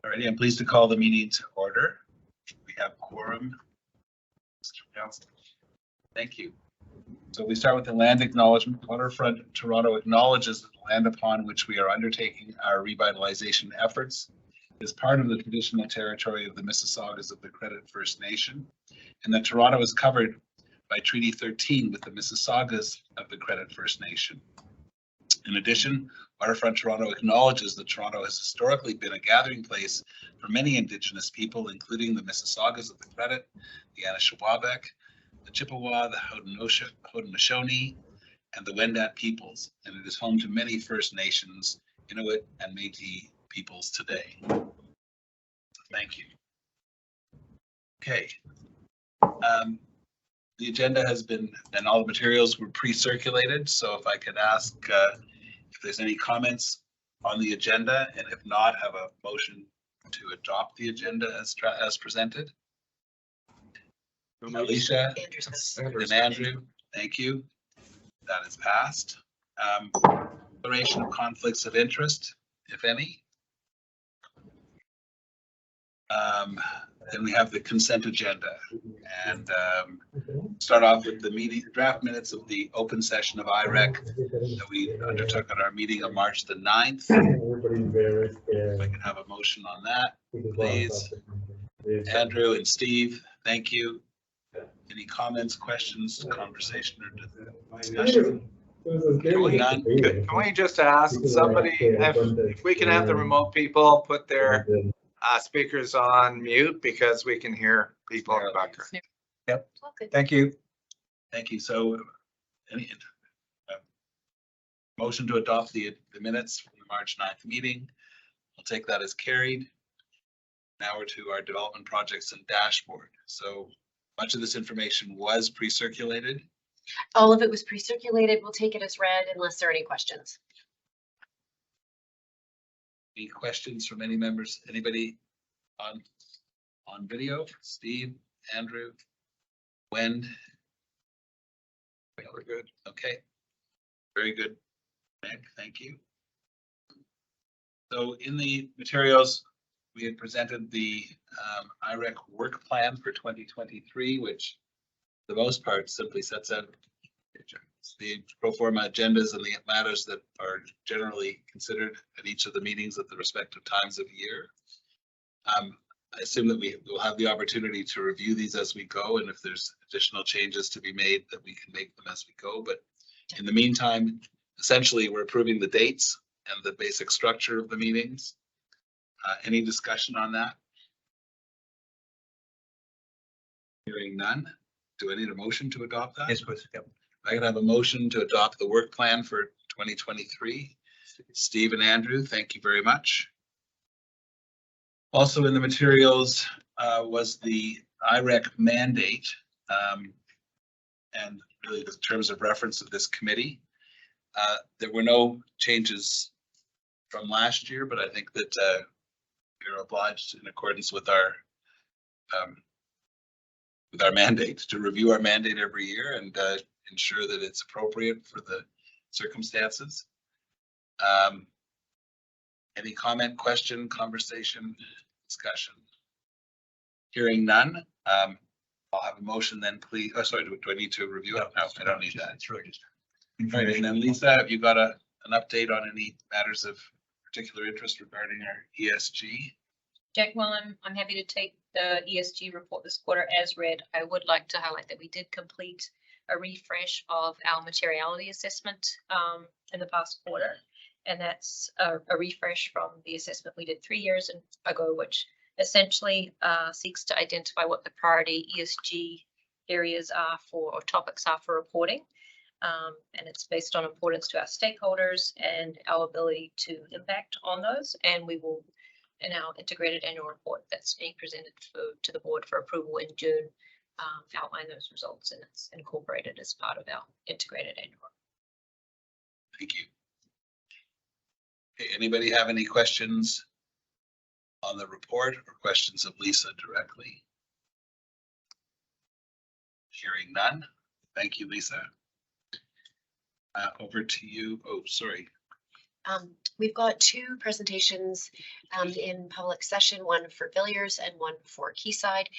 Alrighty, I'm pleased to call the meeting to order. We have quorum. Thank you. So we start with the land acknowledgement. Waterfront Toronto acknowledges that the land upon which we are undertaking our revitalization efforts is part of the traditional territory of the Mississaugas of the Credit First Nation, and that Toronto is covered by Treaty 13 with the Mississaugas of the Credit First Nation. In addition, Waterfront Toronto acknowledges that Toronto has historically been a gathering place for many Indigenous people, including the Mississaugas of the Credit, the Anishinaabeg, the Chippewa, the Haudenosaunee, and the Wendat peoples, and it is home to many First Nations, Inuit, and Métis peoples today. So thank you. Okay. The agenda has been, and all the materials were pre-circulated, so if I could ask if there's any comments on the agenda, and if not, have a motion to adopt the agenda as presented. Alicia and Andrew, thank you. That is passed. Declaration of conflicts of interest, if any. Then we have the consent agenda, and start off with the meeting draft minutes of the open session of IREC that we undertook at our meeting on March the 9th. If I can have a motion on that, please. Andrew and Steve, thank you. Any comments, questions, conversation, or discussion? Can we just ask somebody if we can have the remote people put their speakers on mute, because we can hear people in the background. Yep. Thank you. Thank you. So, any motion to adopt the minutes from the March 9th meeting. I'll take that as carried. Now we're to our development projects and dashboard. So much of this information was pre-circulated. All of it was pre-circulated. We'll take it as read unless there are any questions. Any questions from any members? Anybody on video? Steve, Andrew, Wend? We're good. Okay. Very good. Meg, thank you. So in the materials, we had presented the IREC work plan for 2023, which for the most part simply sets out the pro forma agendas and the matters that are generally considered at each of the meetings at the respective times of year. I assume that we will have the opportunity to review these as we go, and if there's additional changes to be made, that we can make them as we go. But in the meantime, essentially, we're approving the dates and the basic structure of the meetings. Any discussion on that? Hearing none. Do I need a motion to adopt that? Yes, please. Yep. I can have a motion to adopt the work plan for 2023. Steve and Andrew, thank you very much. Also in the materials was the IREC mandate and really the terms of reference of this committee. There were no changes from last year, but I think that we're obliged in accordance with our mandate to review our mandate every year and ensure that it's appropriate for the circumstances. Any comment, question, conversation, discussion? Hearing none, I'll have a motion then, please. Oh, sorry, do I need to review it? No, I don't need that. It's really just. All right, and then Lisa, have you got an update on any matters of particular interest regarding our ESG? Jack, well, I'm happy to take the ESG report this quarter as read. I would like to highlight that we did complete a refresh of our materiality assessment in the past quarter. And that's a refresh from the assessment we did 3 years ago, which essentially seeks to identify what the priority ESG areas are for, or topics are for reporting. And it's based on importance to our stakeholders and our ability to impact on those. And we will, in our integrated annual report that's being presented to the board for approval in June, outline those results, and it's incorporated as part of our integrated annual report. Thank you. Okay, anybody have any questions on the report or questions of Lisa directly? Hearing none. Thank you, Lisa. Over to you. Oh, sorry. We've got two presentations in public session, one for Villiers and one for Quayside.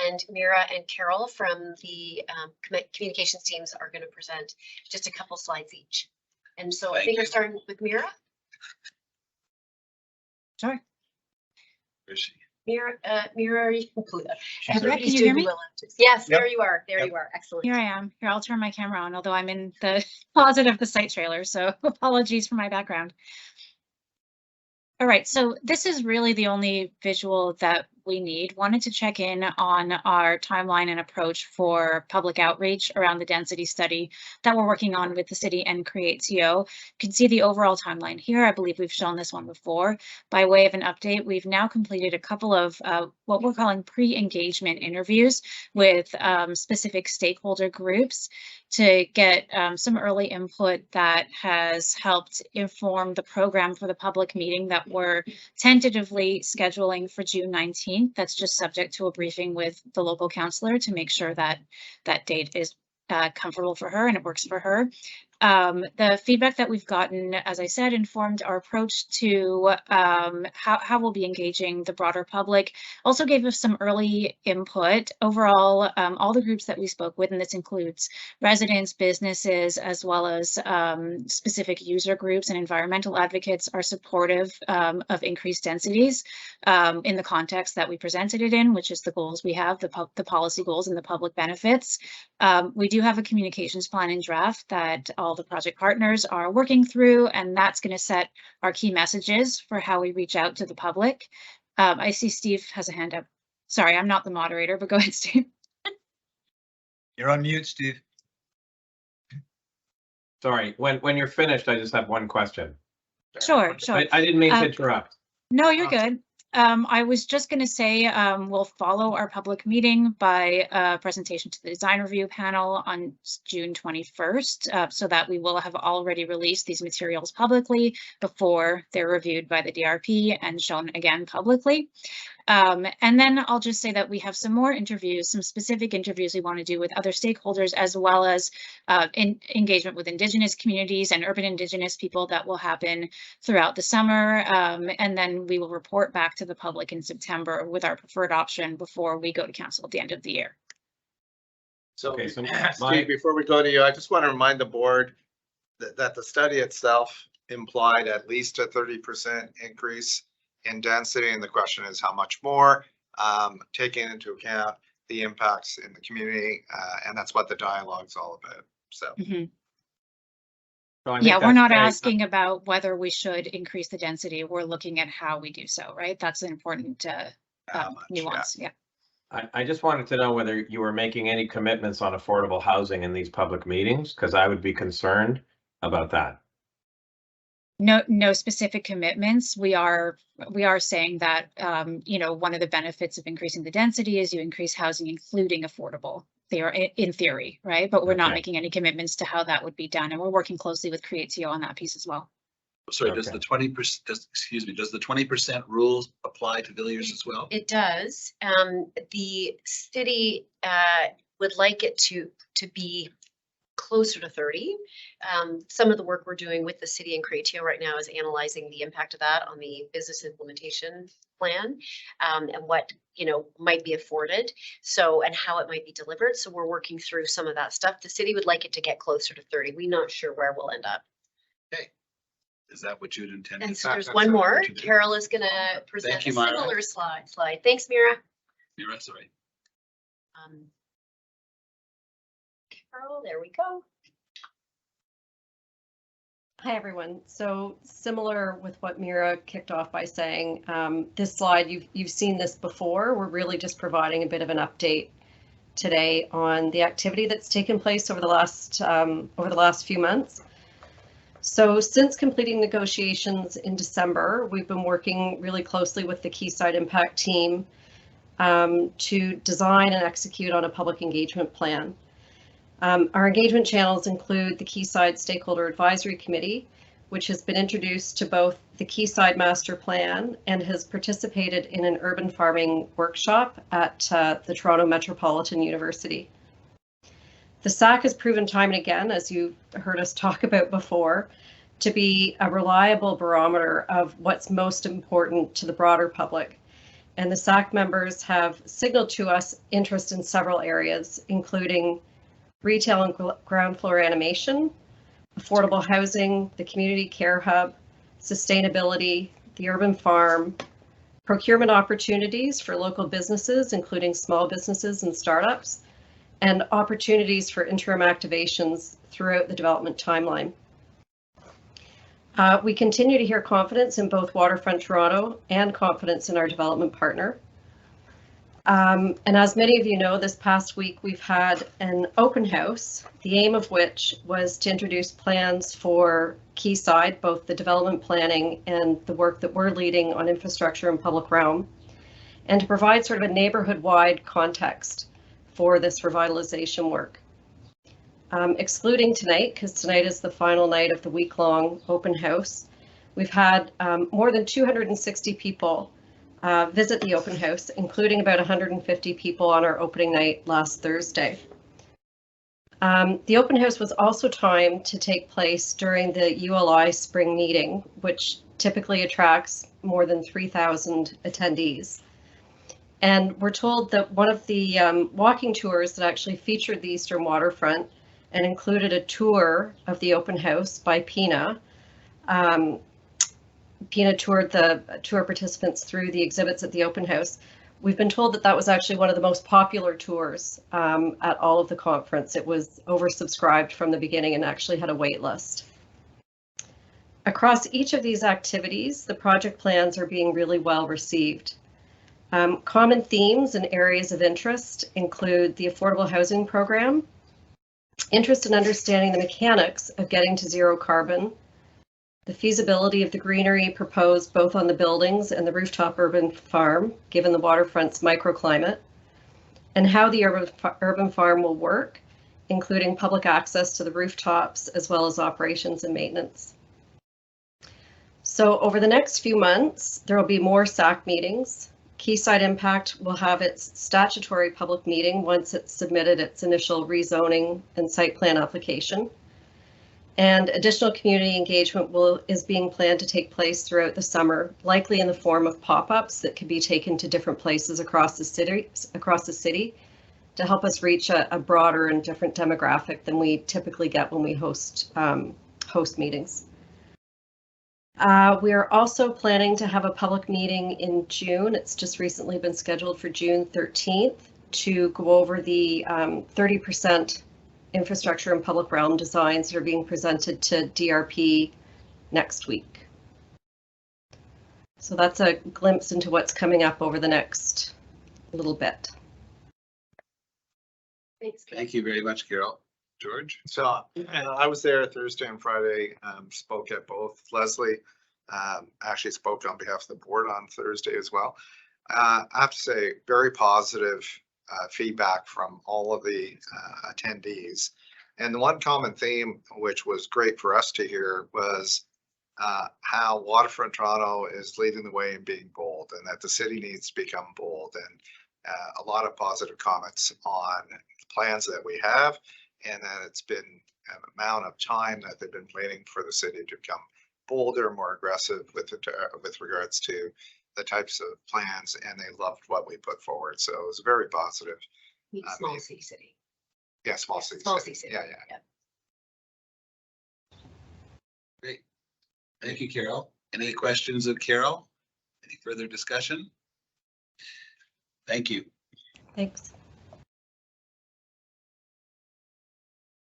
And Mira and Carol from the communications teams are going to present just a couple slides each. And so I think we're starting with Mira. Sure. Where is she? Mira, you can put Can you hear me? Yes, there you are. There you are. Excellent. Here I am. Here, I'll turn my camera on, although I'm in the closet of the site trailer, so apologies for my background. All right, so this is really the only visual that we need. Wanted to check in on our timeline and approach for public outreach around the density study that we're working on with the city and Create.co. You can see the overall timeline here. I believe we've shown this one before. By way of an update, we've now completed a couple of what we're calling pre-engagement interviews with specific stakeholder groups to get some early input that has helped inform the program for the public meeting that we're tentatively scheduling for June 19th. That's just subject to a briefing with the local councillor to make sure that that date is comfortable for her and it works for her. The feedback that we've gotten, as I said, informed our approach to how we'll be engaging the broader public. Also gave us some early input. Overall, all the groups that we spoke with, and this includes residents, businesses, as well as specific user groups and environmental advocates, are supportive of increased densities in the context that we presented it in, which is the goals we have, the policy goals and the public benefits. We do have a communications plan in draft that all the project partners are working through, and that's going to set our key messages for how we reach out to the public. I see Steve has a hand up. Sorry, I'm not the moderator, but go ahead, Steve. You're on mute, Steve. Sorry, when you're finished, I just have one question. Sure. I didn't mean to interrupt. No, you're good. I was just going to say we'll follow our public meeting by a presentation to the design review panel on June 21st, so that we will have already released these materials publicly before they're reviewed by the DRP and shown again publicly. And then I'll just say that we have some more interviews, some specific interviews we want to do with other stakeholders, as well as engagement with Indigenous communities and urban Indigenous people that will happen throughout the summer. And then we will report back to the public in September with our preferred option before we go to council at the end of the year. So, okay, so Steve, before we go to you, I just want to remind the board that the study itself implied at least a 30% increase in density, and the question is how much more, taking into account the impacts in the community, and that's what the dialogue's all about. So, so yeah, we're not asking about whether we should increase the density. We're looking at how we do so, right? That's an important nuance. Yeah. I just wanted to know whether you were making any commitments on affordable housing in these public meetings, because I would be concerned about that. No specific commitments. We are saying that you know, one of the benefits of increasing the density is you increase housing, including affordable. They are in theory, right? But we're not making any commitments to how that would be done, and we're working closely with Create.co on that piece as well. Sorry, does the 20%? Does the 20% rule apply to Villiers as well? It does. The city would like it to be closer to 30. Some of the work we're doing with the city and Create.co right now is analyzing the impact of that on the business implementation plan, and what, you know, might be afforded, so, and how it might be delivered. So we're working through some of that stuff. The city would like it to get closer to 30. We're not sure where we'll end up. Okay. Is that what you'd intend? And so there's one more. Carol is going to present a similar slide. Thanks, Mira. Mira, sorry. Carol, there we go. Hi, everyone. So similar with what Mira kicked off by saying, this slide, you've seen this before. We're really just providing a bit of an update today on the activity that's taken place over the last few months. So since completing negotiations in December, we've been working really closely with the Quayside Impact team to design and execute on a public engagement plan. Our engagement channels include the Quayside Stakeholder Advisory Committee, which has been introduced to both the Quayside Master Plan and has participated in an urban farming workshop at the Toronto Metropolitan University. The SAC has proven time and again, as you heard us talk about before, to be a reliable barometer of what's most important to the broader public. And the SAC members have signaled to us interest in several areas, including retail and ground floor animation, affordable housing, the community care hub, sustainability, the urban farm, procurement opportunities for local businesses, including small businesses and startups, and opportunities for interim activations throughout the development timeline. We continue to hear confidence in both Waterfront Toronto and confidence in our development partner. And as many of you know, this past week we've had an open house, the aim of which was to introduce plans for Quayside, both the development planning and the work that we're leading on infrastructure and public realm, and to provide sort of a neighborhood-wide context for this revitalization work. Excluding tonight, because tonight is the final night of the week-long open house, we've had more than 260 people visit the open house, including about 150 people on our opening night last Thursday. The open house was also timed to take place during the ULI spring meeting, which typically attracts more than 3,000 attendees. And we're told that one of the walking tours that actually featured the Eastern Waterfront and included a tour of the open house by Pina. Pina toured the tour participants through the exhibits at the open house. We've been told that that was actually one of the most popular tours at all of the conference. It was oversubscribed from the beginning and actually had a wait list. Across each of these activities, the project plans are being really well received. Common themes and areas of interest include the affordable housing program, interest in understanding the mechanics of getting to zero carbon, the feasibility of the greenery proposed both on the buildings and the rooftop urban farm, given the waterfront's microclimate, and how the urban farm will work, including public access to the rooftops, as well as operations and maintenance. So over the next few months, there will be more SAC meetings. Quayside Impact will have its statutory public meeting once it's submitted its initial rezoning and site plan application. And additional community engagement is being planned to take place throughout the summer, likely in the form of pop-ups that could be taken to different places across the city to help us reach a broader and different demographic than we typically get when we host meetings. We are also planning to have a public meeting in June. It's just recently been scheduled for June 13th to go over the 30% infrastructure and public realm designs that are being presented to DRP next week. So that's a glimpse into what's coming up over the next little bit. Thanks. Thank you very much, Carol. George? So I was there Thursday and Friday, spoke at both. Leslie actually spoke on behalf of the board on Thursday as well. I have to say, very positive feedback from all of the attendees. And the one common theme, which was great for us to hear, was how Waterfront Toronto is leading the way in being bold, and that the city needs to become bold. And a lot of positive comments on the plans that we have, and that it's been an amount of time that they've been waiting for the city to become bolder, more aggressive with regards to the types of plans, and they loved what we put forward. So it was very positive. Small city. Yeah, small city. City. Yeah. Great. Thank you, Carol. Any questions of Carol? Any further discussion? Thank you. Thanks.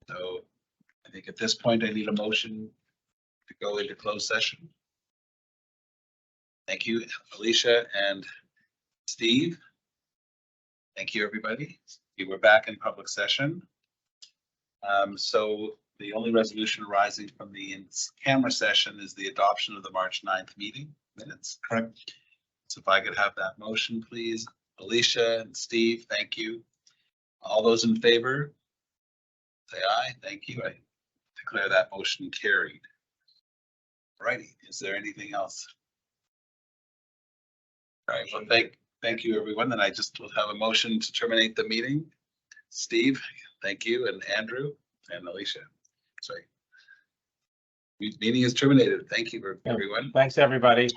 So I think at this point, I need a motion to go into closed session. Thank you, Alicia and Steve. Thank you, everybody. We were back in public session. So the only resolution arising from the camera session is the adoption of the March 9th meeting minutes. Correct. So if I could have that motion, please. Alicia and Steve, thank you. All those in favor? Say aye. Thank you. I declare that motion carried. Alrighty. Is there anything else? All right. Well, thank you, everyone. Then I just will have a motion to terminate the meeting. Steve, thank you, and Andrew and Alicia. Sorry. Meeting is terminated. Thank you, everyone. Thanks, everybody.